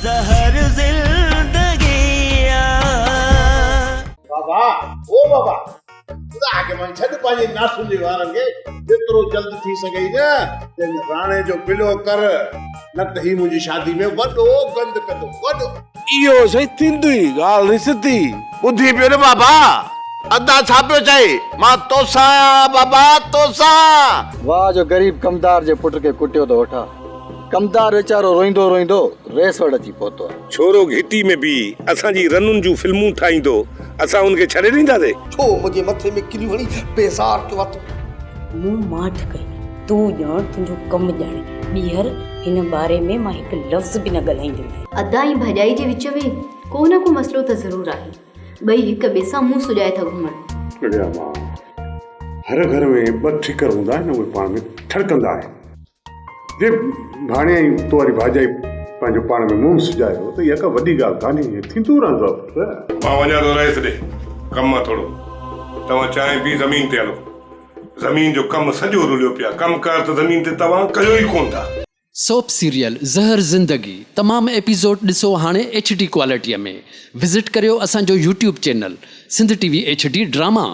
जहर जिंदगी बाबा ओ बाबा खुदा के मन छड पाजे नासुन जे वारन के जेतरो जल्द थी सके न ते राणे जो बिलो कर न त ही मुजी शादी में वडो गंद कदो वडो इहो सही थींदी ॻाल्हि रिसती ॿुधी पियो न बाबा अदा छा पियो चए मां तोसां आहियां बाबा तोसां वाह जो गरीब कमदार जे पुट के कुटियो तो वठा कमदार वेचारो रोईंदो रोईंदो रेस वड़ अची पहुतो छोरो घिटी में भी असांजी रनुनि जूं फिल्मूं ठाहींदो असां उनखे छॾे ॾींदासीं छो मुझे मथे में किरी हणी बेज़ार तो वत मूं माठ कई तू ॼाण तुंहिंजो कमु ॼाणे ॿीहर हिन बारे में मां हिकु लफ़्ज़ बि न ॻाल्हाईंदमि अदा ऐं भॼाई जे विच में को न को मसलो त ज़रूरु आहे ॿई हिक ॿिए सां मुंहुं सुॼाए था घुमनि अड़िया मां हर घर में ॿ ठिकर हूंदा आहिनि उहे पाण में ठड़कंदा आहिनि जे भाणे ऐं तुंहिंजी भाॼाई पंहिंजो पाण में मुंहुं सुॼायो त इहा का वॾी ॻाल्हि कान्हे थींदो रहंदो आहे मां वञा थो रहियसि ॾे कमु आहे थोरो तव्हां चांहि पी ज़मीन ते हलो ज़मीन जो कमु सॼो रुलियो पिया कमकार त ज़मीन ते तव्हां कयो ई कोन था सोप सीरियल ज़हर ज़िंदगी तमामु एपिसोड ॾिसो हाणे HD क्वालिटीअ में विज़िट करियो असांजो YouTube channel Sindh TV HD drama.